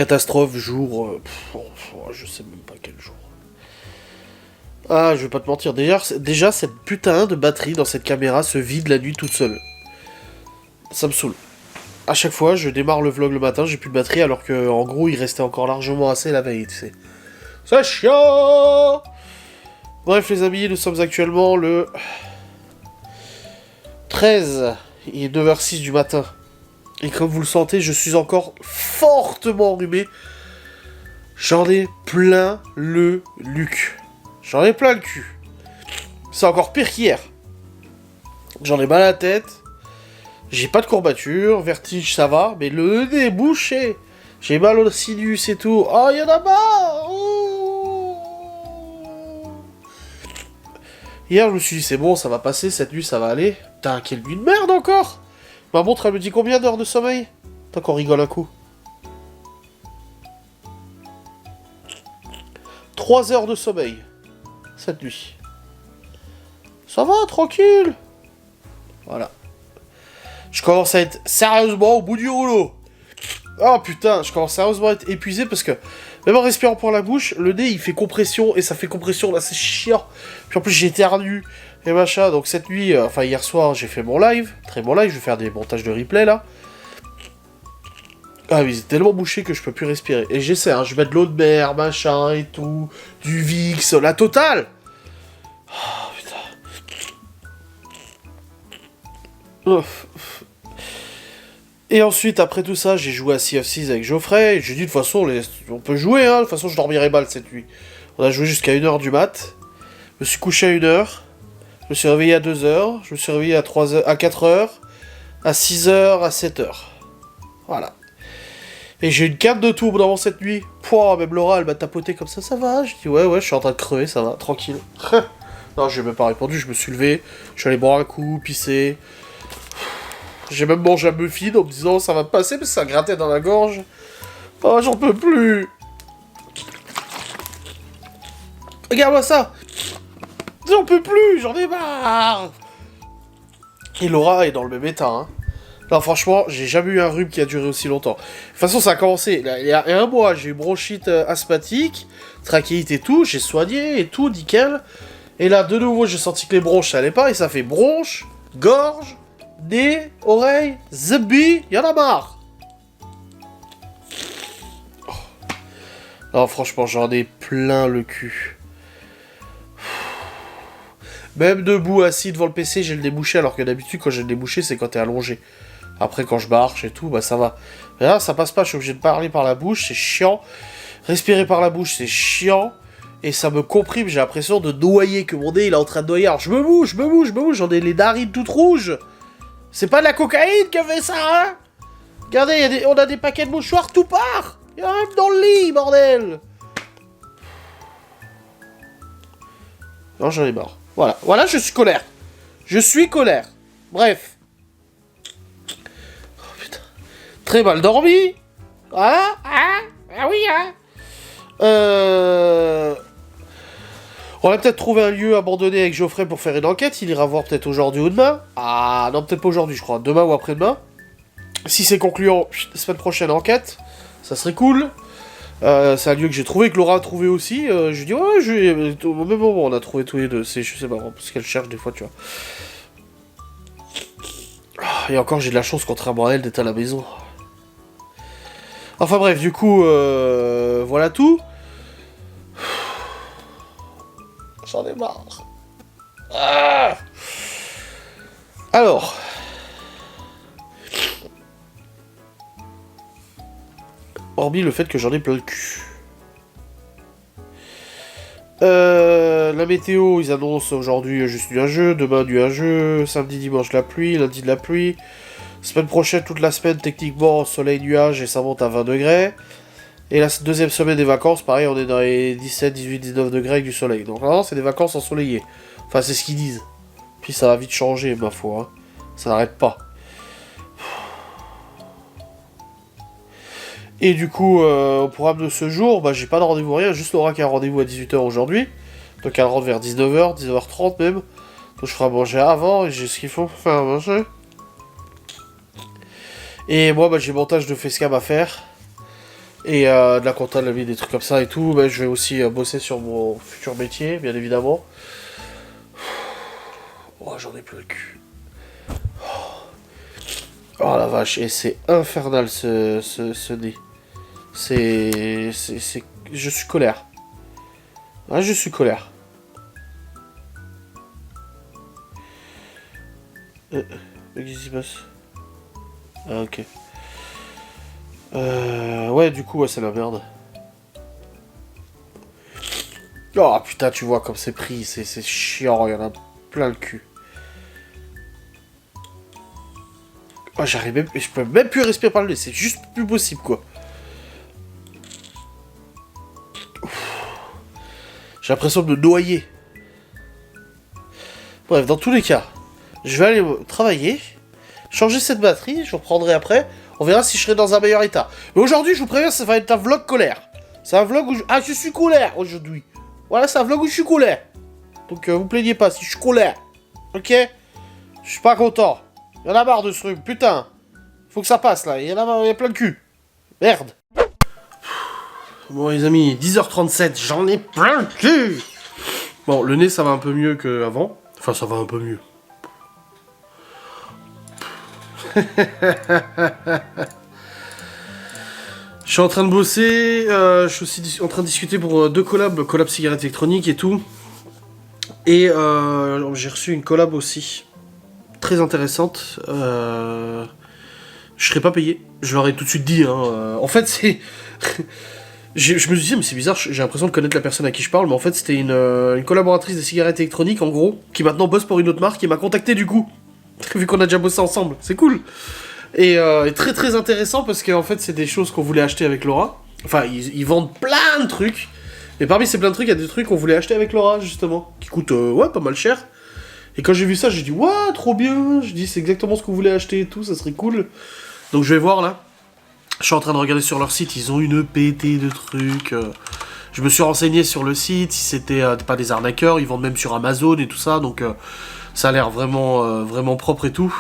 Catastrophe, jour... je sais même pas quel jour. Ah, je vais pas te mentir. Déjà, cette putain de batterie dans cette caméra se vide la nuit toute seule. Ça me saoule. À chaque fois, je démarre le vlog le matin, j'ai plus de batterie, alors que en gros, il restait encore largement assez la veille, tu sais. C'est chiant. Bref, les amis, nous sommes actuellement le 13. Il est 9h06 du matin. Et comme vous le sentez, je suis encore fortement enrhumé. J'en ai plein le luc. J'en ai plein le cul. C'est encore pire qu'hier. J'en ai mal à la tête. J'ai pas de courbature. Vertige, ça va. Mais le nez est bouché. J'ai mal au sinus et tout. Oh, il y en a marre. Oh. Hier, je me suis dit, c'est bon, ça va passer. Cette nuit, ça va aller. Putain, quelle nuit de merde encore. Ma montre, elle me dit combien d'heures de sommeil? Tant qu'on rigole un coup. 3 heures de sommeil. Cette nuit. Ça va, tranquille. Voilà. Je commence à être sérieusement au bout du rouleau. Oh putain, je commence sérieusement à être épuisé parce que même en respirant pour la bouche, le nez il fait compression et ça fait compression là, c'est chiant. Puis en plus j'éternue et machin. Donc cette nuit, enfin hier soir, j'ai fait mon live. Très bon live, je vais faire des montages de replay là. Ah mais c'est tellement bouché que je peux plus respirer. Et j'essaie, hein, je vais mettre de l'eau de mer, machin et tout. Du Vicks, la totale. Oh putain. Ouf. Et ensuite, après tout ça, j'ai joué à Sea of Thieves avec Geoffrey, et j'ai dit, de toute façon, on peut jouer, hein, de toute façon, je dormirai mal cette nuit. On a joué jusqu'à 1h du mat, je me suis couché à 1h, je me suis réveillé à 2h, je me suis réveillé à 3h, à 4h, à 6h, à 7h. Voilà. Et j'ai une carte de tour dans cette nuit. Pouah, même Laura, elle m'a tapoté comme ça va? Je dis, ouais, je suis en train de crever, ça va, tranquille. Non, j'ai même pas répondu, je me suis levé, je suis allé boire un coup, pisser... J'ai même mangé un muffin en me disant ça va passer, mais ça grattait dans la gorge. Oh, j'en peux plus. Regarde-moi ça. J'en peux plus, j'en ai marre. Et Laura est dans le même état, hein. Non, franchement, j'ai jamais eu un rhume qui a duré aussi longtemps. De toute façon, ça a commencé il y a un mois. J'ai eu bronchite asthmatique, trachéite et tout. J'ai soigné et tout, nickel. Et là, de nouveau, j'ai senti que les bronches, ça allait pas. Et ça fait bronche, gorge, nez, oreille, zébi, y'en a marre. Oh. Non, franchement, j'en ai plein le cul. Même debout, assis devant le PC, j'ai le débouché, alors que d'habitude, quand j'ai le débouché, c'est quand t'es allongé. Après, quand je marche et tout, bah ça va. Mais là, ça passe pas, je suis obligé de parler par la bouche, c'est chiant. Respirer par la bouche, c'est chiant. Et ça me comprime, j'ai l'impression de noyer, que mon nez, il est en train de noyer. Alors, je me bouge, j'en ai les narines toutes rouges. C'est pas de la cocaïne qui a fait ça, hein? Regardez, on a des paquets de mouchoirs, tout part. Il y en a même dans le lit, bordel. Non, j'en ai marre. Voilà, je suis colère. Je suis colère. Bref. Oh putain. Très mal dormi. Ah oui, hein. On va peut-être trouver un lieu abandonné avec Geoffrey pour faire une enquête. Il ira voir peut-être aujourd'hui ou demain. Ah, non, peut-être pas aujourd'hui, je crois. Demain ou après-demain. Si c'est concluant, semaine prochaine, enquête. Ça serait cool. C'est un lieu que j'ai trouvé, que Laura a trouvé aussi. Je lui dis, ouais, au même moment, on a trouvé tous les deux. C'est marrant, parce qu'elle cherche des fois, tu vois. Et encore, j'ai de la chance, contrairement à elle, d'être à la maison. Enfin bref, du coup, voilà tout. J'en ai marre. Ah alors. Hormis le fait que j'en ai plein le cul. La météo, ils annoncent aujourd'hui juste nuageux, demain nuageux, samedi, dimanche la pluie, lundi de la pluie. Semaine prochaine, toute la semaine, techniquement, soleil, nuage et ça monte à 20 degrés. Et la deuxième semaine des vacances, pareil, on est dans les 17, 18, 19 degrés avec du soleil. Donc vraiment, c'est des vacances ensoleillées. Enfin, c'est ce qu'ils disent. Puis ça va vite changer, ma foi. Hein. Ça n'arrête pas. Et du coup, au programme de ce jour, bah, j'ai pas de rendez-vous rien. Juste Laura qui a un rendez-vous à 18h aujourd'hui. Donc elle rentre vers 19h, 19h30 même. Donc je ferai à manger avant et j'ai ce qu'il faut pour faire à manger. Et moi, bah, j'ai montage de facecam à faire. Et de la comptabilité, des trucs comme ça et tout. Ben, je vais aussi bosser sur mon futur métier, bien évidemment. Oh, j'en ai plein le cul. Oh la vache, et c'est infernal ce nez. C'est. Je suis colère. Ah, je suis colère. Qu'est-ce qui se passe? Ah, ok. Ouais, du coup, ouais, c'est la merde. Oh putain, tu vois comme c'est pris, c'est chiant, il y en a plein le cul. Oh, j'arrive même. Je peux même plus respirer par le nez, c'est juste plus possible, quoi. J'ai l'impression de me noyer. Bref, dans tous les cas, je vais aller travailler, changer cette batterie, je reprendrai après. On verra si je serai dans un meilleur état. Mais aujourd'hui, je vous préviens, ça va être un vlog colère. C'est un vlog où je... Ah, je suis colère aujourd'hui. Voilà, c'est un vlog où je suis colère. Donc, vous plaignez pas si je suis colère. Ok? Je suis pas content. Il y en a marre de ce truc, putain. Faut que ça passe, là. Il y en a marre, il y a plein de cul. Merde. Bon, les amis, 10h37, j'en ai plein le cul. Bon, le nez, ça va un peu mieux qu'avant. Enfin, ça va un peu mieux. Je suis en train de bosser, je suis aussi en train de discuter pour deux collabs cigarettes électroniques et tout. Et j'ai reçu une collab aussi, très intéressante. Je serai pas payé, je leur ai tout de suite dit. Hein. En fait, c'est... je me suis dit, mais c'est bizarre, j'ai l'impression de connaître la personne à qui je parle, mais en fait, c'était une collaboratrice des cigarettes électroniques, en gros, qui maintenant bosse pour une autre marque, et m'a contacté du coup, vu qu'on a déjà bossé ensemble, c'est cool. Et très très intéressant parce qu'en fait c'est des choses qu'on voulait acheter avec Laura. Enfin ils vendent plein de trucs. Et parmi ces plein de trucs, il y a des trucs qu'on voulait acheter avec Laura justement. Qui coûtent ouais pas mal cher. Et quand j'ai vu ça j'ai dit ouais trop bien. Je dis c'est exactement ce qu'on voulait acheter et tout, ça serait cool. Donc je vais voir là. Je suis en train de regarder sur leur site, ils ont une pétée de trucs. Je me suis renseigné sur le site, si c'était pas des arnaqueurs, ils vendent même sur Amazon et tout ça. Donc ça a l'air vraiment, vraiment propre et tout.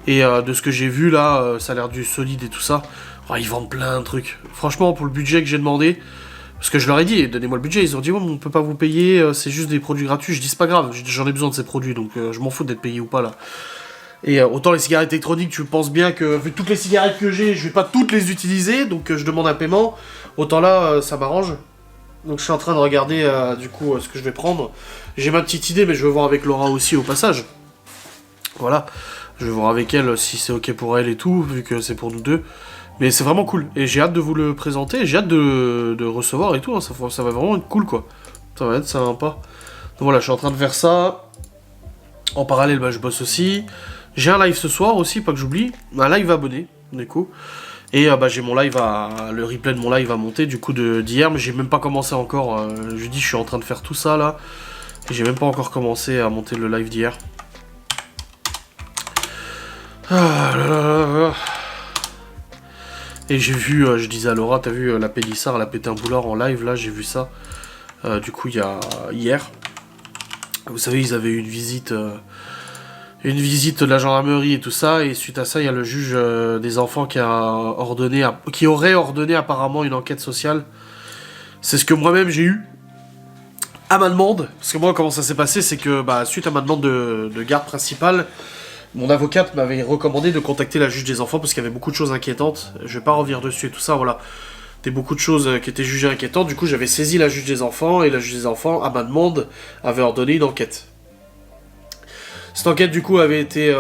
Et de ce que j'ai vu là, ça a l'air du solide et tout ça. Oh, ils vendent plein de trucs. Franchement, pour le budget que j'ai demandé, parce que je leur ai dit, donnez-moi le budget, ils ont dit, ouais, mais on peut pas vous payer, c'est juste des produits gratuits. Je dis, c'est pas grave, j'en ai besoin de ces produits, donc je m'en fous d'être payé ou pas là. Et autant les cigarettes électroniques, tu penses bien que, vu toutes les cigarettes que j'ai, je vais pas toutes les utiliser, donc je demande un paiement. Autant là, ça m'arrange. Donc je suis en train de regarder du coup ce que je vais prendre. J'ai ma petite idée, mais je vais voir avec Laura aussi au passage. Voilà. Je vais voir avec elle si c'est ok pour elle et tout, vu que c'est pour nous deux. Mais c'est vraiment cool. Et j'ai hâte de vous le présenter, j'ai hâte de recevoir et tout. Hein. Ça va vraiment être cool, quoi. Ça va être sympa. Donc voilà, je suis en train de faire ça. En parallèle, bah, je bosse aussi. J'ai un live ce soir aussi, pas que j'oublie. Un live abonné, du coup. Et bah, j'ai mon live le replay de mon live à monter, du coup, d'hier. Mais j'ai même pas commencé encore. Je dis, je suis en train de faire tout ça, là. Et j'ai même pas encore commencé à monter le live d'hier. Ah là là là là. Et j'ai vu, je disais à Laura, t'as vu la Pélissard, elle a pété un boulard en live, là, j'ai vu ça. Du coup, hier. Vous savez, ils avaient eu une visite de la gendarmerie et tout ça, et suite à ça, il y a le juge des enfants qui aurait ordonné apparemment une enquête sociale. C'est ce que moi-même j'ai eu. À ma demande, parce que moi, comment ça s'est passé, c'est que, bah, suite à ma demande de garde principale, mon avocate m'avait recommandé de contacter la juge des enfants parce qu'il y avait beaucoup de choses inquiétantes. Je vais pas revenir dessus et tout ça, voilà. Il y a beaucoup de choses qui étaient jugées inquiétantes. Du coup, j'avais saisi la juge des enfants et la juge des enfants, à ma demande, avait ordonné une enquête. Cette enquête, du coup, avait été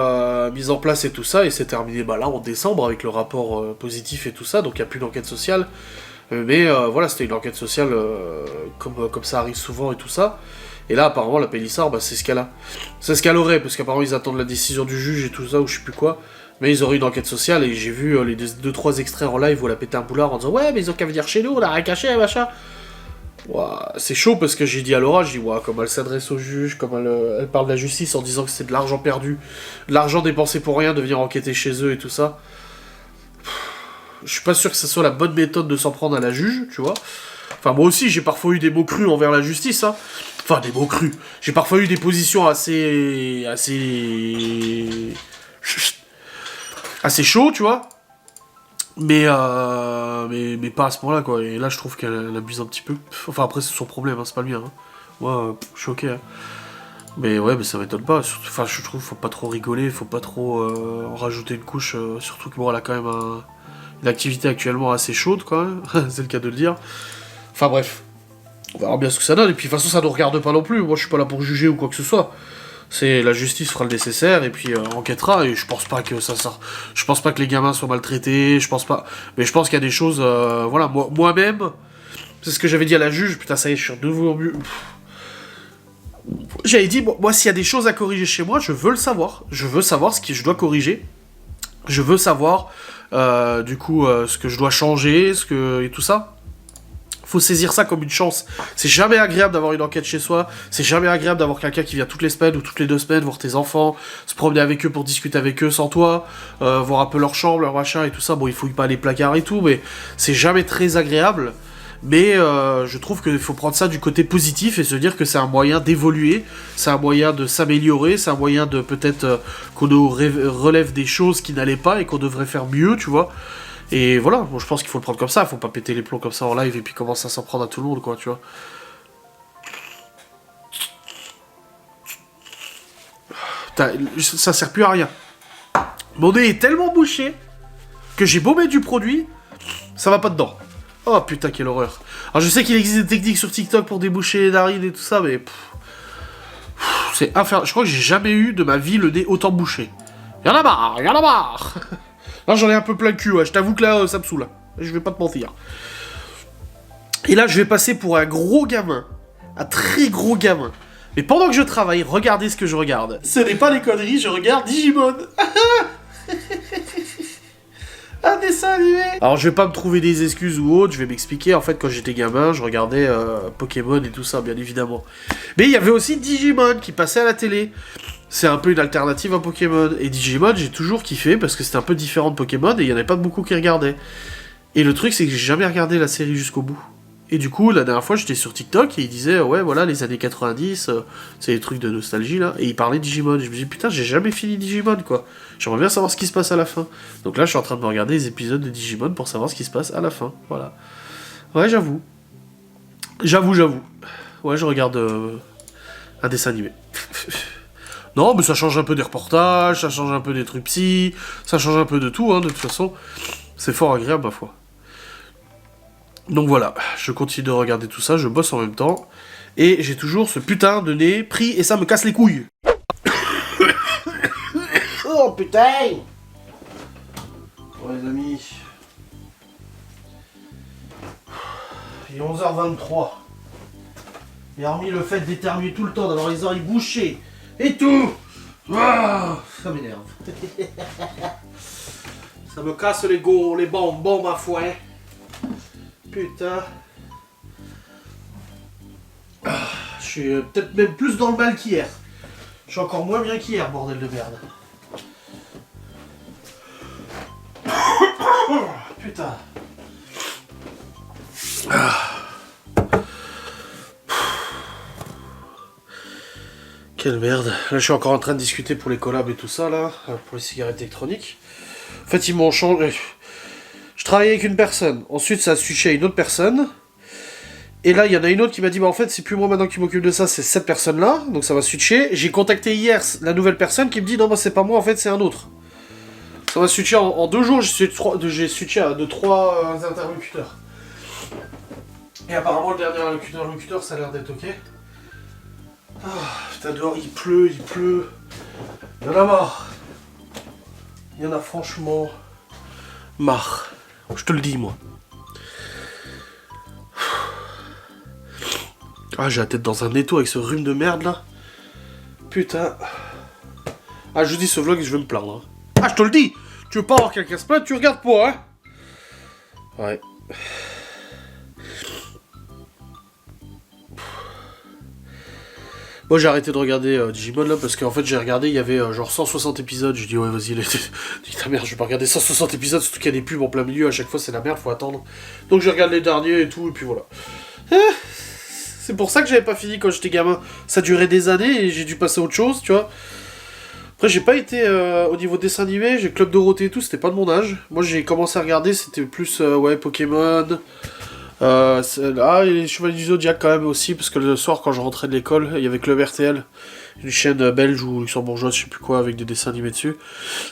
mise en place et tout ça, et s'est terminée bah, là en décembre avec le rapport positif et tout ça, donc il n'y a plus d'enquête sociale. Mais voilà, c'était une enquête sociale comme ça arrive souvent et tout ça. Et là, apparemment, la Pélissard, bah, c'est ce qu'elle a. C'est ce qu'elle aurait, parce qu'apparemment, ils attendent la décision du juge et tout ça, ou je sais plus quoi. Mais ils auraient une enquête sociale, et j'ai vu les 2-3 extraits en live où elle a pété un boulard en disant « Ouais, mais ils ont qu'à venir chez nous, on a rien caché, machin !» Ouah, c'est chaud, parce que j'ai dit à Laura, j'ai dit « Comme elle s'adresse au juge, comme elle parle de la justice en disant que c'est de l'argent perdu, de l'argent dépensé pour rien, de venir enquêter chez eux et tout ça. » Je suis pas sûr que ce soit la bonne méthode de s'en prendre à la juge, tu vois. Enfin, moi aussi, j'ai parfois eu des mots crus envers la justice, hein. Enfin, des mots crus. J'ai parfois eu des positions assez chaud, tu vois. mais pas à ce point-là, quoi. Et là, je trouve qu'elle abuse un petit peu. Enfin, après, c'est son problème, hein, c'est pas le mien. Hein. Moi, je suis ok. Hein. Mais ouais, mais ça m'étonne pas. Enfin, je trouve faut pas trop rigoler, faut pas trop en rajouter une couche. Surtout que bon, elle a quand même une activité actuellement assez chaude, quand même. C'est le cas de le dire. Enfin, bref. On verra bien ce que ça donne. Et puis, de toute façon, ça ne regarde pas non plus. Moi, je suis pas là pour juger ou quoi que ce soit. C'est la justice fera le nécessaire et puis enquêtera. Et je pense pas que ça sort. Je pense pas que les gamins soient maltraités. Je pense pas. Mais je pense qu'il y a des choses. Voilà, moi-même. C'est ce que j'avais dit à la juge. Putain, ça y est, je suis de nouveau mieux. J'avais dit, moi, s'il y a des choses à corriger chez moi, je veux le savoir. Je veux savoir ce que je dois corriger. Je veux savoir, du coup, ce que je dois changer, et tout ça. Faut saisir ça comme une chance. C'est jamais agréable d'avoir une enquête chez soi. C'est jamais agréable d'avoir quelqu'un qui vient toutes les semaines ou toutes les 2 semaines voir tes enfants, se promener avec eux pour discuter avec eux sans toi, voir un peu leur chambre, leur machin et tout ça. Bon, il fouille pas les placards et tout, mais c'est jamais très agréable. Mais je trouve qu'il faut prendre ça du côté positif et se dire que c'est un moyen d'évoluer, c'est un moyen de s'améliorer, c'est un moyen de peut-être qu'on nous relève des choses qui n'allaient pas et qu'on devrait faire mieux, tu vois. Et voilà, bon, je pense qu'il faut le prendre comme ça, faut pas péter les plombs comme ça en live et puis commencer à s'en prendre à tout le monde, quoi, tu vois. Putain, ça sert plus à rien. Mon nez est tellement bouché que j'ai beau mettre du produit, ça va pas dedans. Oh putain, quelle horreur. Alors je sais qu'il existe des techniques sur TikTok pour déboucher les narines et tout ça, mais... c'est infernal. Je crois que j'ai jamais eu de ma vie le nez autant bouché. Y'en a marre, y'en a marre. Là j'en ai un peu plein le cul, ouais. Je t'avoue que là, ça me saoule. Je vais pas te mentir. Et là je vais passer pour un gros gamin. Un très gros gamin. Mais pendant que je travaille, regardez ce que je regarde. Ce n'est pas des conneries, je regarde Digimon. Un dessin animé. Alors je vais pas me trouver des excuses ou autres, je vais m'expliquer. En fait, quand j'étais gamin, je regardais Pokémon et tout ça, bien évidemment. Mais il y avait aussi Digimon qui passait à la télé. C'est un peu une alternative à Pokémon. Et Digimon, j'ai toujours kiffé parce que c'était un peu différent de Pokémon et il y en avait pas beaucoup qui regardaient. Et le truc, c'est que j'ai jamais regardé la série jusqu'au bout. Et du coup, la dernière fois, j'étais sur TikTok et il disait, ouais, voilà, les années 90, c'est des trucs de nostalgie, là. Et il parlait de Digimon. Et je me dis, putain, j'ai jamais fini Digimon, quoi. J'aimerais bien savoir ce qui se passe à la fin. Donc là, je suis en train de me regarder les épisodes de Digimon pour savoir ce qui se passe à la fin. Voilà. Ouais, j'avoue. J'avoue. Ouais, je regarde un dessin animé. Non, mais ça change un peu des reportages, ça change un peu des trucs psy, ça change un peu de tout, hein, de toute façon. C'est fort agréable, ma foi. Donc voilà, je continue de regarder tout ça, je bosse en même temps, et j'ai toujours ce putain de nez pris, et ça me casse les couilles. Oh putain. Bon les amis, il est 11h23. Et hormis le fait d'éternuer tout le temps, d'avoir les oreilles bouchées, et tout, ça m'énerve. Ça me casse les bonbons, ma foi. Putain. Je suis peut-être même plus dans le mal qu'hier. Je suis encore moins bien qu'hier, bordel de merde. Putain. Quelle merde. Là, je suis encore en train de discuter pour les collabs et tout ça, là, pour les cigarettes électroniques. En fait, ils m'ont changé. Je travaillais avec une personne. Ensuite, ça a switché à une autre personne. Et là, il y en a une autre qui m'a dit, bah en fait, c'est plus moi maintenant qui m'occupe de ça, c'est cette personne-là. Donc ça va switcher. J'ai contacté hier la nouvelle personne qui me dit, non, bah c'est pas moi, en fait, c'est un autre. Ça va switcher en 2 jours, j'ai switché à 3 interlocuteurs. Et apparemment, le dernier interlocuteur, ça a l'air d'être ok. Ah, putain, dehors, il pleut. Il y en a marre. Il y en a franchement marre. Je te le dis, moi. Ah, j'ai la tête dans un étau avec ce rhume de merde, là. Putain. Ah, je vous dis, ce vlog, je vais me plaindre. Hein. Ah, je te le dis. Tu veux pas avoir quelqu'un se plaindre, tu regardes pas, hein. Ouais. Moi j'ai arrêté de regarder Digimon là parce qu'en fait j'ai regardé, il y avait genre 160 épisodes, je dis ouais vas-y, dis ta merde, je vais pas regarder 160 épisodes, surtout qu'il y a des pubs en plein milieu, à chaque fois c'est la merde, faut attendre. Donc je regarde les derniers et tout, et puis voilà. C'est pour ça que j'avais pas fini quand j'étais gamin, ça durait des années et j'ai dû passer à autre chose, tu vois. Après, j'ai pas été au niveau dessin animé, j'ai Club Dorothée et tout, c'était pas de mon âge. Moi, j'ai commencé à regarder, c'était plus ouais, Pokémon. Et les Chevaliers du Zodiac quand même aussi, parce que le soir, quand je rentrais de l'école, il y avait Club RTL, une chaîne belge ou luxembourgeoise, je sais plus quoi, avec des dessins animés dessus.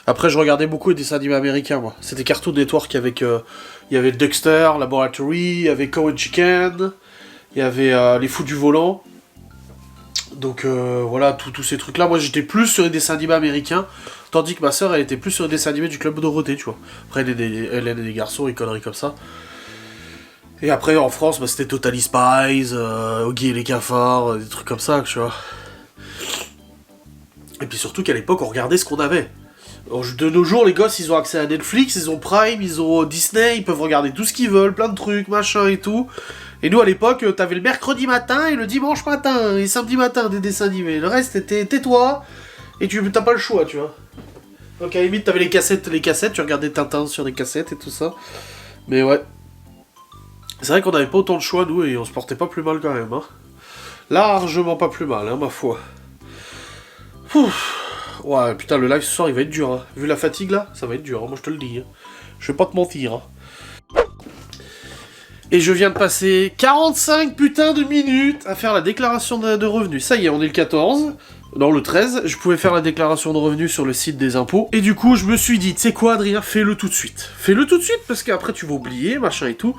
Après, je regardais beaucoup les dessins animés américains, moi. C'était Cartoon Network avec. Il y avait Dexter, Laboratory, il y avait Cow and Chicken, il y avait Les Fous du Volant. Donc voilà, tous ces trucs-là. Moi, j'étais plus sur les dessins animés américains, tandis que ma soeur, elle était plus sur les dessins animés du Club Dorothée, tu vois. Après, elle est des garçons, et conneries comme ça. Et après, en France, bah, c'était Totally Spies, Oggy et les cafards, des trucs comme ça, tu vois. Et puis surtout qu'à l'époque, on regardait ce qu'on avait. De nos jours, les gosses, ils ont accès à Netflix, ils ont Prime, ils ont Disney, ils peuvent regarder tout ce qu'ils veulent, plein de trucs, machin et tout. Et nous, à l'époque, t'avais le mercredi matin et le dimanche matin, et samedi matin, des dessins animés. Le reste, c'était tais-toi, et t'as pas le choix, tu vois. Donc à la limite, t'avais les cassettes, tu regardais Tintin sur des cassettes et tout ça. Mais ouais. C'est vrai qu'on avait pas autant de choix, nous, et on se portait pas plus mal quand même, hein. Largement pas plus mal, hein, ma foi. Ouf. Ouais, putain, le live ce soir, il va être dur, hein. Vu la fatigue, là, ça va être dur, hein, moi je te le dis. Hein. Je vais pas te mentir, hein. Et je viens de passer 45 putains de minutes à faire la déclaration de revenus. Ça y est, on est le 14. Non, le 13, je pouvais faire la déclaration de revenus sur le site des impôts. Et du coup, je me suis dit, tu sais quoi, Adrien, fais-le tout de suite. Fais-le tout de suite, parce qu'après, tu vas oublier, machin et tout.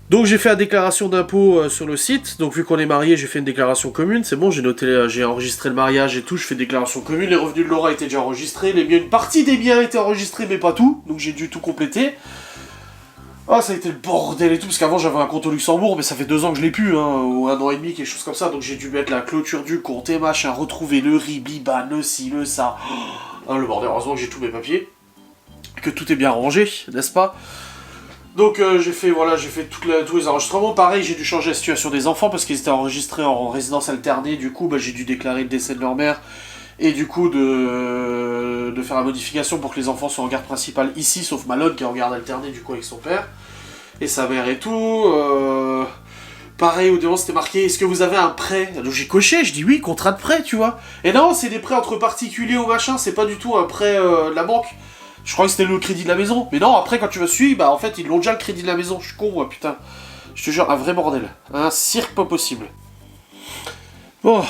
Donc j'ai fait la déclaration d'impôt sur le site, donc vu qu'on est mariés, j'ai fait une déclaration commune, c'est bon, j'ai enregistré le mariage et tout, je fais déclaration commune, les revenus de Laura étaient déjà enregistrés, une partie des biens étaient enregistrés mais pas tout, donc j'ai dû tout compléter. Ah, ça a été le bordel et tout, parce qu'avant j'avais un compte au Luxembourg, mais ça fait 2 ans que je l'ai plus, hein, ou 1 an et demi, quelque chose comme ça, donc j'ai dû mettre la clôture du compte et machin, retrouver le RIB, l'IBAN, le ci, le ça, le bordel, heureusement que j'ai tous mes papiers, que tout est bien rangé, n'est-ce pas ? Donc j'ai fait tous les enregistrements. Pareil, j'ai dû changer la situation des enfants parce qu'ils étaient enregistrés en résidence alternée. Du coup, j'ai dû déclarer le décès de leur mère. Et du coup, de faire la modification pour que les enfants soient en garde principale ici, sauf Malone qui est en garde alternée du coup avec son père. Et sa mère et tout. Pareil, au devant c'était marqué, est-ce que vous avez un prêt ? Donc j'ai coché, je dis oui, contrat de prêt, tu vois. Et non, c'est des prêts entre particuliers ou machin, c'est pas du tout un prêt de la banque. Je crois que c'était le crédit de la maison. Mais non, après, quand tu vas suivre, bah en fait, ils l'ont déjà le crédit de la maison. Je suis con, moi, putain. Je te jure, un vrai bordel. Un cirque pas possible. Bon,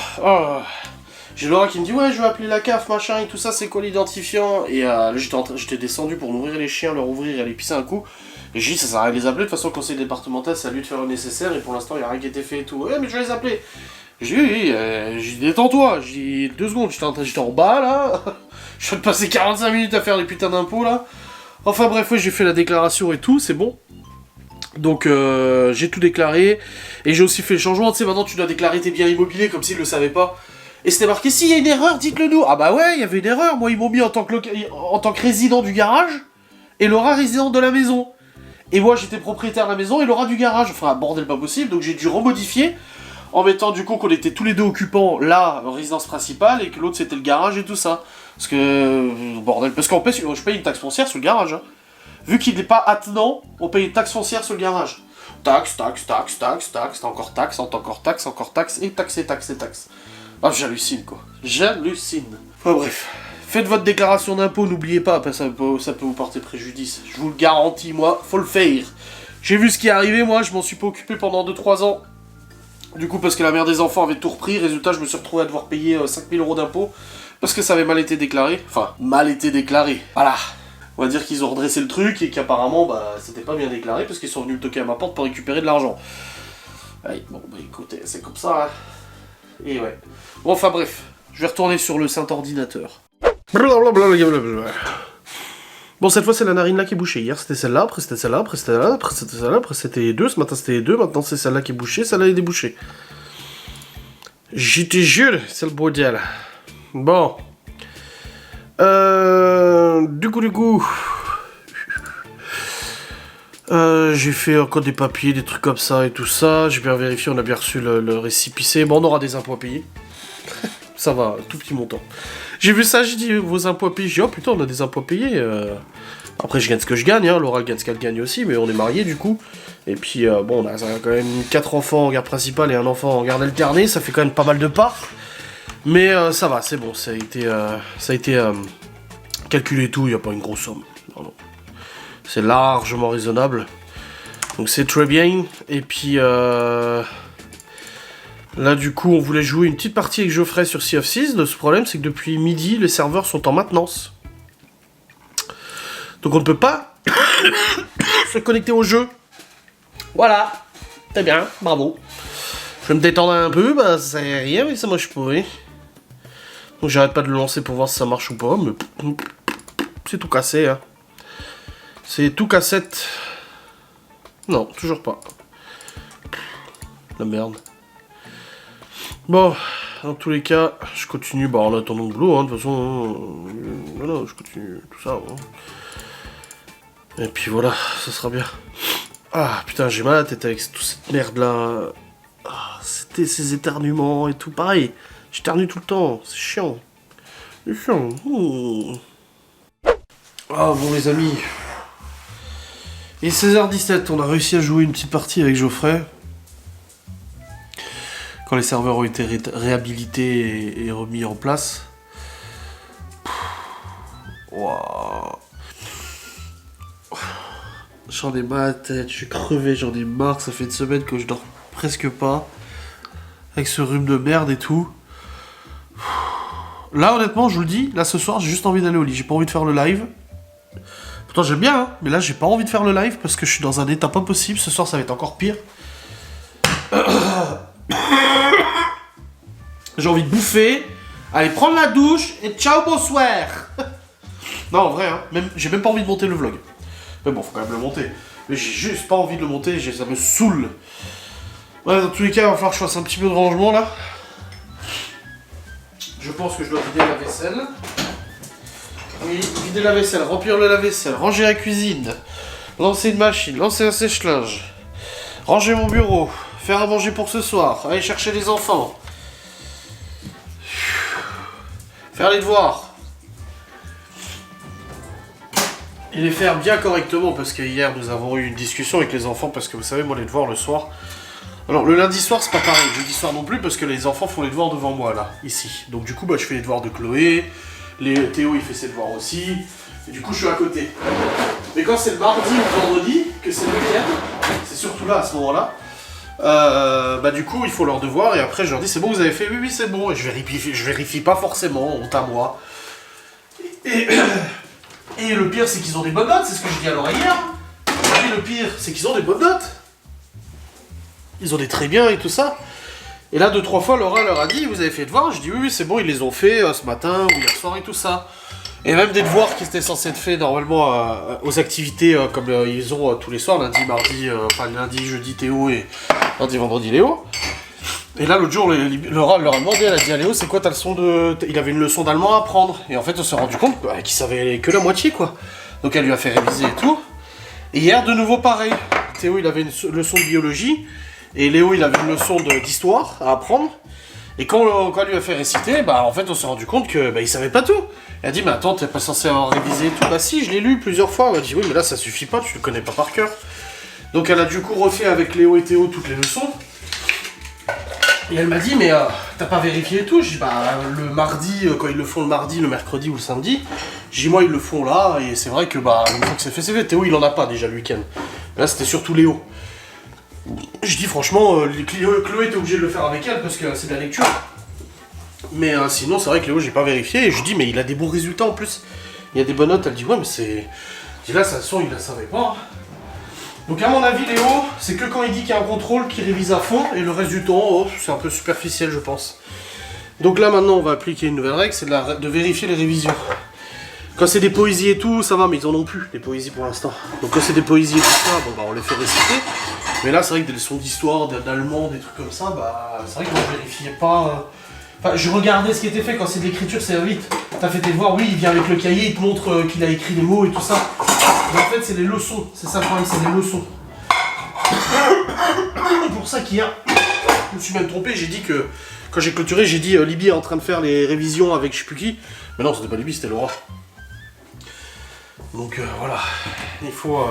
j'ai Laura qui me dit, ouais, je vais appeler la CAF, machin, et tout ça, c'est quoi l'identifiant ? Et là, j'étais descendu pour nourrir les chiens, leur ouvrir et aller pisser un coup. Et j'ai dit, ça sert à rien de les appeler, de toute façon, le conseil départemental, c'est à lui de faire le nécessaire, et pour l'instant, il n'y a rien qui a été fait et tout. Ouais, mais je vais les appeler. J'ai dit, oui, j'ai dit, détends-toi. J'ai dit, 2 secondes, j'étais en bas, là. Je viens de passer 45 minutes à faire les putains d'impôts, là. Enfin bref, ouais, j'ai fait la déclaration et tout, c'est bon. Donc, j'ai tout déclaré. Et j'ai aussi fait le changement, tu sais, maintenant, tu dois déclarer tes biens immobiliers, comme s'ils le savaient pas. Et c'était marqué, s'il y a une erreur, dites-le nous. Ah bah ouais, il y avait une erreur. Moi, ils m'ont mis en tant que résident du garage, et Laura résident de la maison. Et moi, j'étais propriétaire de la maison, et Laura du garage. Enfin, un bordel pas possible, donc j'ai dû remodifier. En mettant du coup qu'on était tous les deux occupants là, résidence principale, et que l'autre c'était le garage et tout ça. Parce que, bordel, parce qu'en plus je paye une taxe foncière sur le garage. Hein. Vu qu'il n'est pas attenant, on paye une taxe foncière sur le garage. Taxe, encore taxe, et taxe. Ah, j'hallucine quoi. J'hallucine. Enfin bref. Faites votre déclaration d'impôt, n'oubliez pas, parce que ça peut vous porter préjudice. Je vous le garantis, moi, faut le faire. J'ai vu ce qui est arrivé, moi, je m'en suis pas occupé pendant 2-3 ans. Du coup, parce que la mère des enfants avait tout repris, résultat, je me suis retrouvé à devoir payer 5000 € d'impôts, parce que ça avait mal été déclaré. Enfin, mal été déclaré. Voilà. On va dire qu'ils ont redressé le truc, et qu'apparemment, bah, c'était pas bien déclaré, parce qu'ils sont venus me toquer à ma porte pour récupérer de l'argent. Ouais, bon, bah écoutez, c'est comme ça, hein. Et ouais. Bon, enfin bref, je vais retourner sur le saint ordinateur. Bon, cette fois, c'est la narine là qui est bouchée. Hier, c'était celle-là, après c'était celle-là, après c'était là, après c'était celle-là, après c'était les deux, ce matin c'était les deux, maintenant c'est celle-là qui est bouchée, celle-là est débouchée. Je te jure, c'est le bordel. Bon. Du coup. J'ai fait encore des papiers, des trucs comme ça et tout ça. J'ai bien vérifié, on a bien reçu le récépissé. Bon, on aura des impôts à payer. Ça va, tout petit montant. J'ai vu ça, j'ai dit vos impôts à payer. J'ai dit, oh putain, on a des impôts à payer. Après, je gagne ce que je gagne, hein. Laura gagne ce qu'elle gagne aussi, mais on est mariés du coup. Et puis, bon, on a quand même 4 enfants en garde principale et un enfant en garde alternée. Ça fait quand même pas mal de parts. Mais ça va, c'est bon, ça a été calculé et tout, il n'y a pas une grosse somme. Non. C'est largement raisonnable. Donc c'est très bien. Et puis là du coup on voulait jouer une petite partie avec Geoffrey sur Sea of Thieves. Le problème c'est que depuis midi les serveurs sont en maintenance. Donc on ne peut pas se connecter au jeu. Voilà. Très bien, bravo. Je vais me détendre un peu, bah ça sert à rien mais ça moi je pourrais. Donc j'arrête pas de le lancer pour voir si ça marche ou pas, mais c'est tout cassé hein. C'est tout cassette. Non, toujours pas. La merde. Bon, dans tous les cas, je continue en attendant le boulot, hein, de toute façon, voilà, je continue tout ça. Hein. Et puis voilà, ça sera bien. Ah putain, j'ai mal à la tête avec toute cette merde là. Ah, c'était ces éternuements et tout, pareil. J'éternue tout le temps, c'est chiant. C'est chiant. Ah bon les amis. Il est 16h17, on a réussi à jouer une petite partie avec Geoffrey. Quand les serveurs ont été réhabilités et remis en place. Wow. J'en ai mal à la tête, je suis crevé, j'en ai marre, ça fait une semaine que je dors presque pas. Avec ce rhume de merde et tout. Là honnêtement, je vous le dis, là ce soir j'ai juste envie d'aller au lit, j'ai pas envie de faire le live. Pourtant j'aime bien, hein, mais là j'ai pas envie de faire le live parce que je suis dans un état pas possible. Ce soir ça va être encore pire. J'ai envie de bouffer, aller prendre la douche et ciao bonsoir. Non en vrai, hein, j'ai même pas envie de monter le vlog. Mais bon, faut quand même le monter. Mais j'ai juste pas envie de le monter, ça me saoule. Ouais, dans tous les cas, il va falloir que je fasse un petit peu de rangement là. Je pense que je dois vider la vaisselle. Oui, vider la vaisselle, remplir le lave-vaisselle, ranger la cuisine, lancer une machine, lancer un sèche-linge, ranger mon bureau, faire à manger pour ce soir, aller chercher les enfants, faire les devoirs. Et les faire bien correctement parce que hier nous avons eu une discussion avec les enfants parce que vous savez moi les devoirs le soir. Alors le lundi soir c'est pas pareil, le jeudi soir non plus parce que les enfants font les devoirs devant moi là, ici. Donc du coup je fais les devoirs de Chloé. Théo il fait ses devoirs aussi, et du coup je suis à côté. Mais quand c'est le mardi ou le vendredi, que c'est le week-end, c'est surtout là à ce moment-là, du coup ils font leurs devoirs et après je leur dis c'est bon vous avez fait, oui c'est bon, et je vérifie pas forcément, honte à moi. Et le pire c'est qu'ils ont des bonnes notes, c'est ce que je dis à Laura hier. Et le pire c'est qu'ils ont des bonnes notes. Ils ont des très bien et tout ça. Et là, 2-3 fois, Laura leur a dit, vous avez fait les devoirs? Je dis oui, c'est bon, ils les ont fait ce matin ou hier soir et tout ça. Et même des devoirs qui étaient censés être faits normalement aux activités comme ils ont tous les soirs, lundi, mardi, lundi, jeudi, Théo et lundi, vendredi, Léo. Et là, l'autre jour, Laura leur a demandé, elle a dit à Léo, c'est quoi ta leçon de... Il avait une leçon d'allemand à apprendre. Et en fait, on s'est rendu compte qu'il savait que la moitié, quoi. Donc elle lui a fait réviser et tout. Et hier, de nouveau, pareil. Théo, il avait une leçon de biologie. Et Léo, il avait une leçon d'histoire à apprendre. Et quand elle lui a fait réciter, en fait, on s'est rendu compte que il savait pas tout. Elle a dit, mais attends, t'es pas censé avoir révisé et tout. Bah si, je l'ai lu plusieurs fois. Elle a dit, oui, mais là, ça suffit pas, tu le connais pas par cœur. Donc elle a du coup refait avec Léo et Théo toutes les leçons. Et elle m'a dit, mais t'as pas vérifié et tout? Je dis, le mardi, quand ils le font le mardi, le mercredi ou le samedi, j'ai dit, moi, ils le font là. Et c'est vrai que, une fois que c'est fait. Théo, il en a pas déjà le week-end. Là, c'était surtout Léo. Je dis franchement, Chloé était obligée de le faire avec elle parce que c'est de la lecture. Mais sinon, c'est vrai que Léo, j'ai pas vérifié. Et je dis, mais il a des bons résultats en plus. Il y a des bonnes notes. Elle dit, ouais, mais c'est. Je dis là, ça sent, il la savait pas. Donc, à mon avis, Léo, c'est que quand il dit qu'il y a un contrôle qu'il révise à fond. Et le reste du temps, c'est un peu superficiel, je pense. Donc là, maintenant, on va appliquer une nouvelle règle c'est de vérifier les révisions. Quand c'est des poésies et tout, ça va, mais ils en ont plus, les poésies pour l'instant. Donc quand c'est des poésies et tout ça, on les fait réciter. Mais là, c'est vrai que des leçons d'histoire, d'allemand, des trucs comme ça, c'est vrai que moi je vérifiais pas. Je regardais ce qui était fait quand c'est de l'écriture, c'est vite. T'as fait tes devoirs, oui, il vient avec le cahier, il te montre qu'il a écrit les mots et tout ça. Mais en fait, c'est les leçons, c'est ça le problème, c'est les leçons. C'est pour ça qu'hier, je me suis même trompé, j'ai dit que. Quand j'ai clôturé, j'ai dit Libye est en train de faire les révisions avec je sais plus qui. Mais non, c'était pas Libye, c'était Laura. Donc voilà, il faut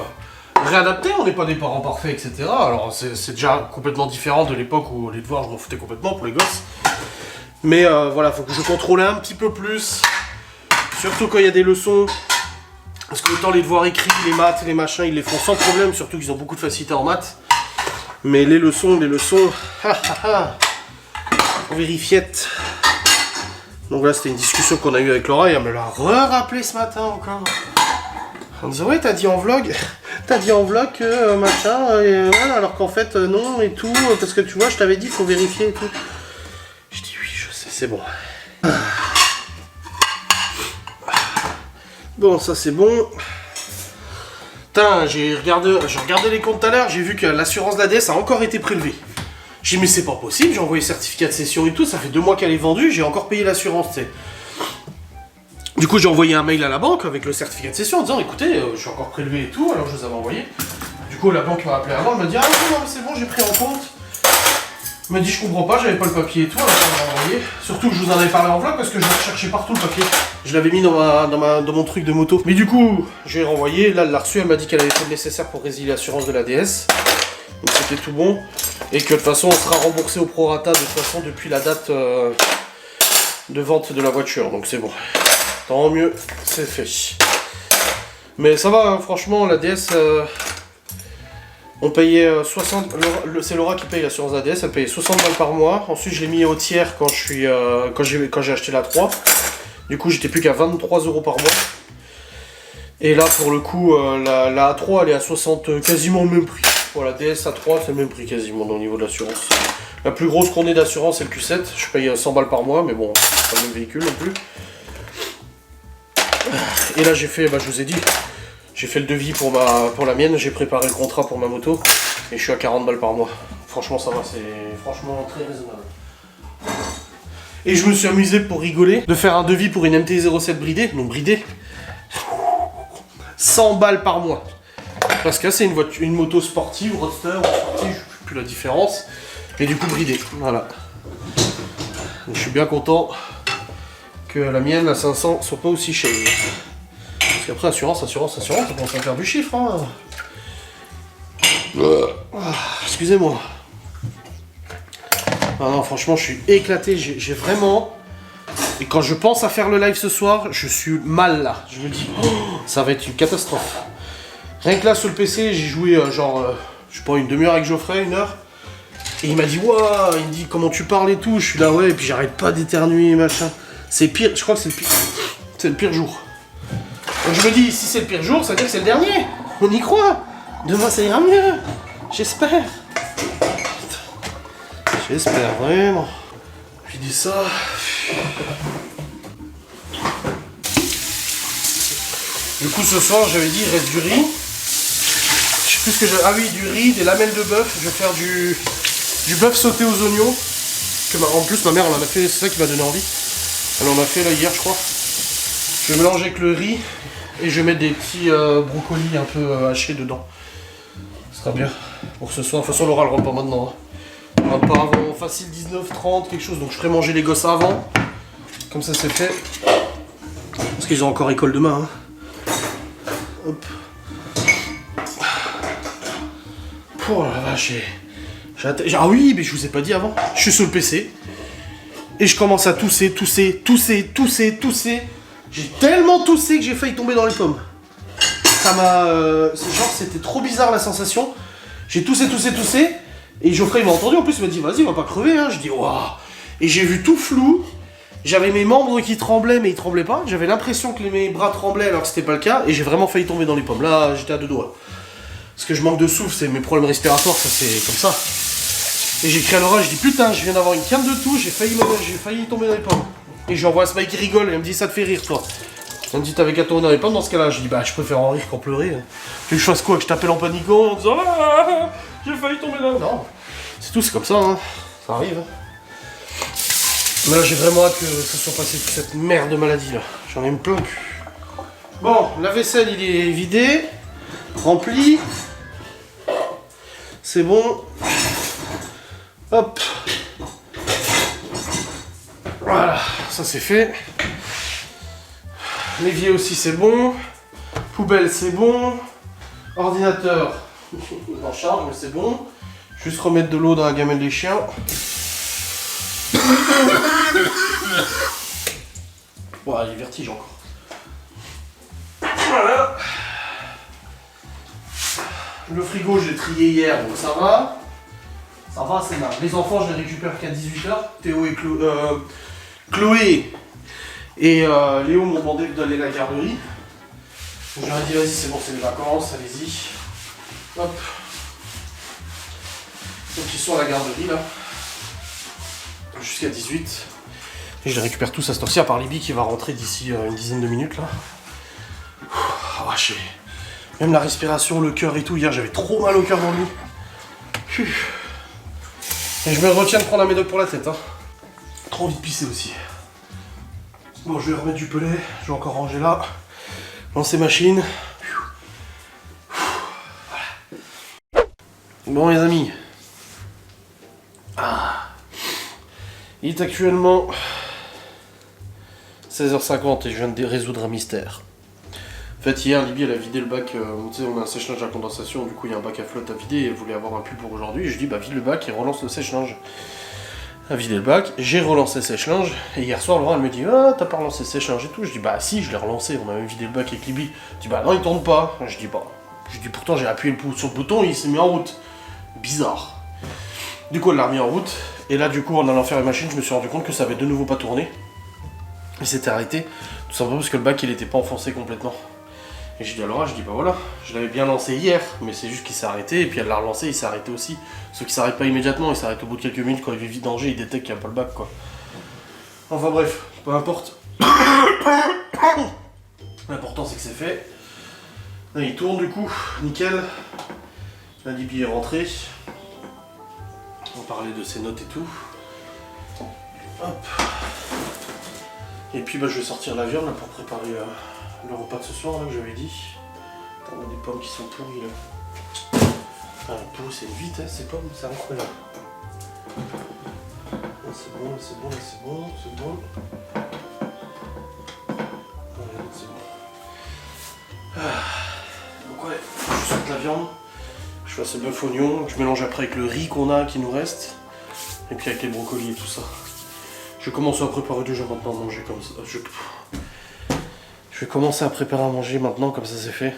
réadapter, on n'est pas des parents parfaits, etc. Alors c'est déjà complètement différent de l'époque où les devoirs, je m'en foutais complètement pour les gosses. Mais voilà, faut que je contrôle un petit peu plus. Surtout quand il y a des leçons. Parce que autant les devoirs écrits, les maths, les machins, ils les font sans problème. Surtout qu'ils ont beaucoup de facilité en maths. Mais les leçons, on vérifiait. Donc là, c'était une discussion qu'on a eue avec Laura. Et elle me l'a rappelé ce matin encore. On disait, ouais, t'as dit en vlog que machin, voilà, alors qu'en fait, non, et tout. Parce que tu vois, je t'avais dit, il faut vérifier et tout. Je dis, oui, je sais, c'est bon. Bon, ça c'est bon. Putain, j'ai regardé les comptes tout à l'heure, j'ai vu que l'assurance de la DS a encore été prélevée. J'ai dit mais c'est pas possible, j'ai envoyé le certificat de cession et tout, ça fait 2 mois qu'elle est vendue, j'ai encore payé l'assurance, tu sais. Du coup j'ai envoyé un mail à la banque avec le certificat de cession en disant écoutez, je suis encore prélevé et tout, alors je vous avais envoyé. Du coup la banque m'a appelé avant, elle m'a dit ah non mais c'est bon, j'ai pris en compte. Elle m'a dit je comprends pas, j'avais pas le papier et tout, alors elle m'a envoyé. Surtout que je vous en avais parlé en vlog parce que je l'ai recherché partout le papier. Je l'avais mis dans mon truc de moto. Mais du coup, je l'ai renvoyé, là elle l'a reçu, elle m'a dit qu'elle avait fait le nécessaire pour résilier l'assurance de la DS. Donc c'était tout bon. Et que de toute façon on sera remboursé au prorata de toute façon depuis la date de vente de la voiture. Donc c'est bon. Tant mieux, c'est fait. Mais ça va, hein, franchement, la DS... on payait 60... C'est Laura qui paye l'assurance ADS, elle payait 60 balles par mois. Ensuite, je l'ai mis au tiers quand j'ai acheté la 3. Du coup, j'étais plus qu'à 23 € par mois. Et là, pour le coup, la A3, elle est à 60, quasiment le même prix. Voilà, DS A3, c'est le même prix quasiment au niveau de l'assurance. La plus grosse qu'on ait d'assurance, c'est le Q7. Je paye 100 balles par mois, mais bon, c'est pas le même véhicule non plus. Et là, j'ai fait, je vous ai dit... J'ai fait le devis pour la mienne, j'ai préparé le contrat pour ma moto et je suis à 40 balles par mois. Franchement ça va, c'est franchement très raisonnable. Et je me suis amusé pour rigoler de faire un devis pour une MT-07 bridée, donc bridée, 100 balles par mois. Parce que là c'est une moto sportive, roadster, ou sportive, je ne sais plus la différence. Et du coup bridée, voilà. Donc, je suis bien content que la mienne, la 500, soit pas aussi chère. Parce qu'après, assurance, ça commence à faire du chiffre. Hein. Excusez-moi. Ah non, franchement, je suis éclaté. J'ai vraiment... Et quand je pense à faire le live ce soir, je suis mal là. Je me dis, ça va être une catastrophe. Rien que là, sur le PC, j'ai joué je sais pas, une demi-heure avec Geoffrey, 1 heure. Et il m'a dit, waouh, il me dit, comment tu parles et tout. Je suis là, ouais, et puis j'arrête pas d'éternuer, machin. C'est pire, je crois que c'est le pire. C'est le pire jour. Donc je me dis, si c'est le pire jour, ça veut dire que c'est le dernier. On y croit. Demain, ça ira mieux. J'espère. J'espère, vraiment. Je dis ça. Du coup, ce soir, j'avais dit, il reste du riz. Je sais plus ce que j'ai... Ah oui, du riz, des lamelles de bœuf. Je vais faire du bœuf sauté aux oignons. En plus, ma mère, elle en a fait, c'est ça qui m'a donné envie. Elle en a fait là hier, je crois. Je vais mélanger avec le riz. Et je vais mettre des petits brocolis un peu hachés dedans. Ce sera bien pour ce soir. De toute façon, Laura, elle rentre pas maintenant. Elle rentre pas avant facile 19h30, quelque chose. Donc je ferai manger les gosses avant. Comme ça, c'est fait. Parce qu'ils ont encore école demain. Hein. Hop. Oh la vache. Ah oui, mais je vous ai pas dit avant. Je suis sur le PC. Et je commence à tousser. J'ai tellement toussé que j'ai failli tomber dans les pommes. Ça m'a... c'était trop bizarre la sensation. J'ai toussé. Et Geoffrey il m'a entendu en plus, il m'a dit vas-y, on va pas crever. Hein. Je dis waouh. Et j'ai vu tout flou. J'avais mes membres qui tremblaient, mais ils tremblaient pas. J'avais l'impression que mes bras tremblaient alors que c'était pas le cas. Et j'ai vraiment failli tomber dans les pommes. Là, j'étais à 2 doigts. Parce que je manque de souffle, c'est mes problèmes respiratoires, ça c'est comme ça. Et j'ai écrit à Laura, je dis putain, je viens d'avoir une canne de toux, j'ai failli tomber dans les pommes. Et j'envoie à ce mec qui rigole, et elle me dit ça te fait rire toi. Elle me dit t'avais qu'à tomber dans les pommes dans ce cas-là. Je dis je préfère en rire qu'en pleurer. Tu veux que je fasse quoi? Que je t'appelle en paniquant en disant j'ai failli tomber là. Non, c'est tout, c'est comme ça, hein. Ça arrive. Hein. Mais là j'ai vraiment hâte que ça soit passé toute cette merde de maladie là. J'en ai une plein le cul. Bon, la vaisselle il est vidé, rempli. C'est bon. Hop. Voilà, ça c'est fait. L'évier aussi c'est bon. Poubelle c'est bon. Ordinateur en charge mais c'est bon. Juste remettre de l'eau dans la gamelle des chiens. Bon, il est vertige encore. Voilà. Le frigo, je l'ai trié hier, donc ça va. Ça va, c'est là. Les enfants, je les récupère qu'à 18h. Théo et Chloé et Léo m'ont demandé d'aller à la garderie. Donc j'aurais dit, vas-y, c'est bon, c'est les vacances, allez-y. Hop. Donc ils sont à la garderie, là. Jusqu'à 18. Et je les récupère tous à cette heure-ci, à part Libby qui va rentrer d'ici une dizaine de minutes, là. Arraché. Même la respiration, le cœur et tout. Hier, j'avais trop mal au cœur dans le lit. Et je me retiens de prendre un médoc pour la tête. Hein. Trop envie de pisser aussi. Bon, je vais remettre du pelé. Je vais encore ranger là. Lancer machine. Voilà. Bon, les amis. Il est actuellement 16h50 et je viens de résoudre un mystère. En fait, hier, Libby, elle a vidé le bac. Tu sais, on a un sèche-linge à condensation, du coup, il y a un bac à flotte à vider et elle voulait avoir un pull pour aujourd'hui. Et je dis, bah, vide le bac et relance le sèche-linge. Elle a vidé le bac, j'ai relancé le sèche-linge. Et hier soir, Laura, elle me dit, ah, t'as pas relancé le sèche-linge et tout. Je dis, bah, si, je l'ai relancé, on a même vidé le bac avec Libby. Je dis, bah, non, il tourne pas. Je dis, bah, pourtant, j'ai appuyé sur le bouton et il s'est mis en route. Bizarre. Du coup, elle l'a remis en route. Et là, du coup, en allant faire les machines, je me suis rendu compte que ça avait de nouveau pas tourné. Il s'était arrêté. Tout simplement parce que le bac, il était pas enfoncé complètement. Et j'ai dit à Laura, je dis bah voilà, je l'avais bien lancé hier, mais c'est juste qu'il s'est arrêté, et puis elle l'a relancé, il s'est arrêté aussi. Ceux qui s'arrêtent pas immédiatement, ils s'arrêtent au bout de quelques minutes, quand il vit danger, ils détectent qu'il n'y a pas le bac quoi. Enfin bref, peu importe. L'important c'est que c'est fait. Là il tourne du coup, nickel. La Libby est rentrée. On parlait de ses notes et tout. Hop. Et puis bah je vais sortir la viande là pour préparer le repas de ce soir là que j'avais dit. Attends, on a des pommes qui sont pourries là. Ah, les pourries c'est une vitesse ces pommes, c'est incroyable. Là c'est bon, là c'est bon, là c'est bon, c'est bon. Ouais, c'est bon. Donc ouais, je saute la viande, je fasse le bœuf oignon, je mélange après avec le riz qu'on a qui nous reste, et puis avec les brocolis et tout ça. Je vais commencer à préparer déjà maintenant à manger comme ça. Je vais commencer à préparer à manger maintenant, comme ça c'est fait.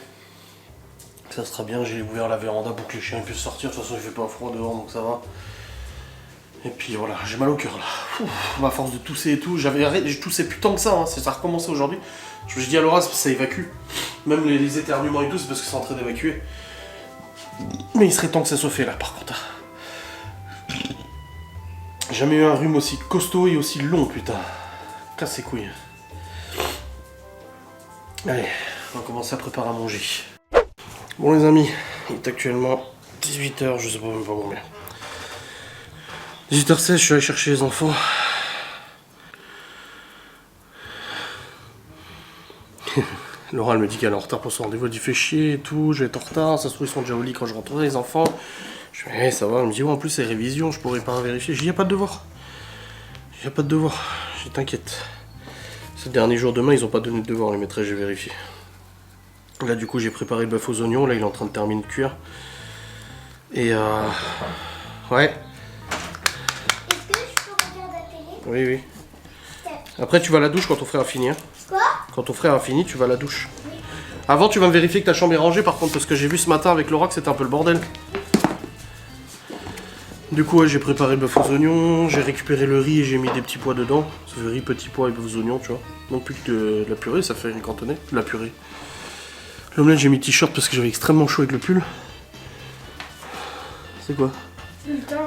Ça sera bien, j'ai ouvert la véranda pour que les chiens puissent sortir. De toute façon il fait pas froid dehors donc ça va. Et puis voilà, j'ai mal au cœur là. Ouf, à force de tousser et tout, j'ai toussé plus tant que ça, hein. Ça a recommencé aujourd'hui. Je dis à Laura, c'est parce que ça évacue. Même les éternuements et tout, c'est parce que c'est en train d'évacuer. Mais il serait temps que ça soit fait là par contre. J'ai jamais eu un rhume aussi costaud et aussi long, putain. Casse les couilles. Allez, on va commencer à préparer à manger. Bon les amis, il est actuellement 18h, je sais pas même pas combien. 18h16, je suis allé chercher les enfants. Laura elle me dit qu'elle est en retard pour son rendez-vous, elle dit fait chier et tout, je vais être en retard, ça se trouve ils sont déjà au lit quand je rentrerai les enfants. Je fais hey, ça va, elle me dit ouais en plus c'est révision, je pourrais pas vérifier. Je dis y a pas de devoir. Y a pas de devoir, je t'inquiète. C'est le dernier jour demain, ils ont pas donné de devoir les maîtresses, j'ai vérifié. Là du coup j'ai préparé le bœuf aux oignons, là il est en train de terminer de cuire. Et ouais. Est-ce que je peux regarder la télé? Oui oui. Après tu vas à la douche quand ton frère a fini hein. Quoi? Quand ton frère a fini, tu vas à la douche. Oui. Avant, tu vas me vérifier que ta chambre est rangée, par contre, parce que j'ai vu ce matin avec Laura que c'était un peu le bordel. Du coup, ouais, j'ai préparé le bœuf aux oignons, j'ai récupéré le riz et j'ai mis des petits pois dedans. Ça fait riz, petits pois et bœuf aux oignons, tu vois. Non plus que de la purée, ça fait riz cantonné, de la purée. L'omelette, j'ai mis t-shirt parce que j'avais extrêmement chaud avec le pull. C'est quoi? Le temps.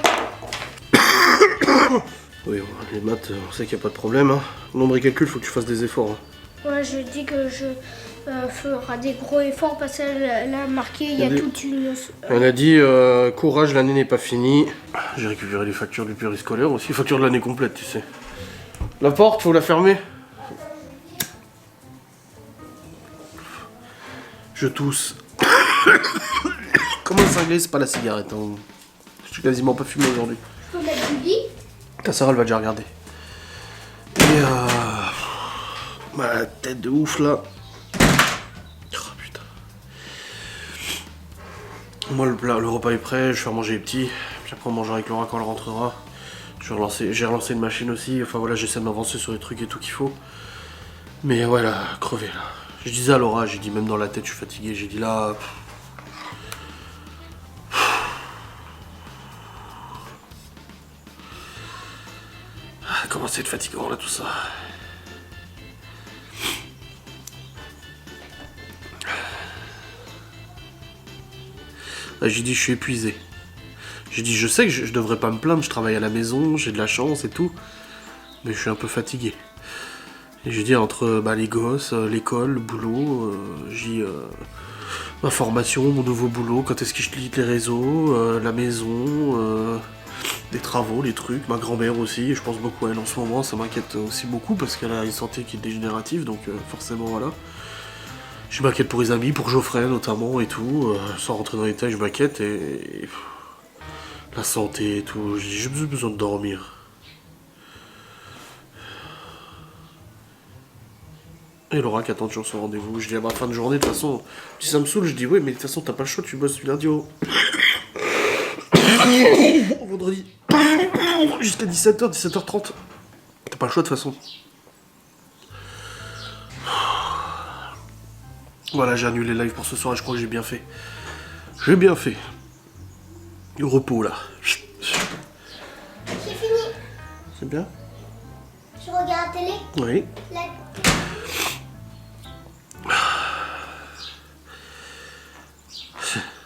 Oui, les maths, on sait qu'il n'y a pas de problème. Hein. Nombre et calcul, faut que tu fasses des efforts. Hein. Ouais, je dis que je ferai des gros efforts parce qu'elle a marqué, il y a toute une... Elle a dit courage, l'année n'est pas finie. J'ai récupéré les factures du périscolaire aussi, facture de l'année complète, tu sais. La porte, faut la fermer. Je tousse. Comment cinglé, c'est pas la cigarette. Hein. Je suis quasiment pas fumé aujourd'hui. Je peux mettre du lit? Ta sœur, elle va déjà regarder. Et ma tête de ouf là. Oh putain. Moi le repas est prêt, je vais faire manger les petits. Puis après on mangera avec Laura quand elle rentrera. J'ai relancé une machine aussi, enfin voilà, j'essaie de m'avancer sur les trucs et tout qu'il faut. Mais voilà, crevé là. Je disais à Laura, j'ai dit même dans la tête je suis fatigué, j'ai dit là... Comment c'est être fatigant là tout ça. J'ai dit je suis épuisé. J'ai dit je sais que je devrais pas me plaindre, je travaille à la maison, j'ai de la chance et tout. Mais je suis un peu fatigué. Et j'ai dit entre les gosses, l'école, le boulot, ma formation, mon nouveau boulot, quand est-ce que je quitte les réseaux, la maison, des travaux, les trucs, ma grand-mère aussi, je pense beaucoup à elle en ce moment, ça m'inquiète aussi beaucoup parce qu'elle a une santé qui est dégénérative, donc forcément voilà. Je m'inquiète pour les amis, pour Geoffrey notamment et tout, sans rentrer dans les détails, je m'inquiète et la santé et tout, j'ai besoin de dormir. Et Laura qui attend toujours son rendez-vous. Je dis à ma fin de journée, de toute façon, si ça me saoule, je dis ouais, mais de toute façon, t'as pas le choix, tu bosses du lundi au vendredi. Jusqu'à 17h, 17h30. T'as pas le choix de toute façon. Voilà, j'ai annulé le live pour ce soir et je crois que j'ai bien fait. J'ai bien fait. Le repos là. C'est fini. C'est bien? Tu regardes la télé? Oui.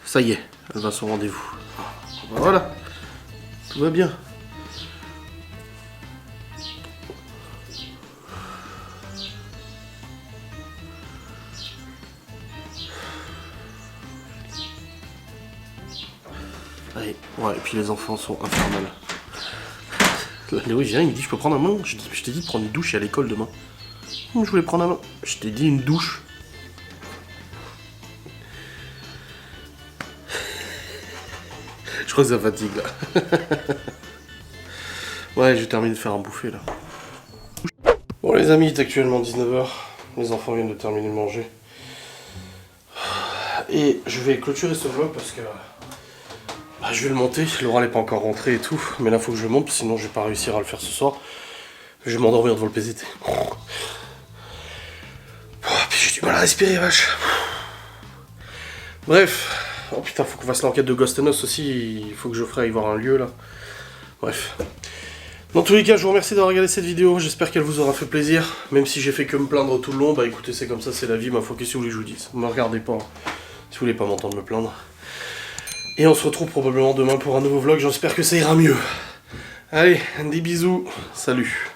Ça y est, elle va à son rendez-vous. Voilà, tout va bien. Allez, ouais, et puis les enfants sont infernales. Léo il vient, il me dit je peux prendre un main. Je t'ai dit de prendre une douche à l'école demain. Je voulais prendre un main. Je t'ai dit une douche. Je crois que ça fatigue là. Ouais, je termine de faire un bouffé là. Bon les amis, il est actuellement 19h. Les enfants viennent de terminer de manger. Et je vais clôturer ce vlog parce que je vais le monter. Laura n'est pas encore rentrée et tout. Mais là faut que je le monte, sinon je vais pas réussir à le faire ce soir. Je vais m'endormir devant le PZT. Puis j'ai du mal à respirer, vache. Bref. Oh putain, faut qu'on fasse l'enquête de Ghost Us aussi. Il faut que Geoffrey aille voir un lieu là. Bref. Dans tous les cas, je vous remercie d'avoir regardé cette vidéo. J'espère qu'elle vous aura fait plaisir. Même si j'ai fait que me plaindre tout le long, bah écoutez, c'est comme ça, c'est la vie. Ma foi, qu'est-ce que vous voulez que je vous dise? Ne me regardez pas. Si vous voulez pas m'entendre me plaindre. Et on se retrouve probablement demain pour un nouveau vlog. J'espère que ça ira mieux. Allez, des bisous. Salut.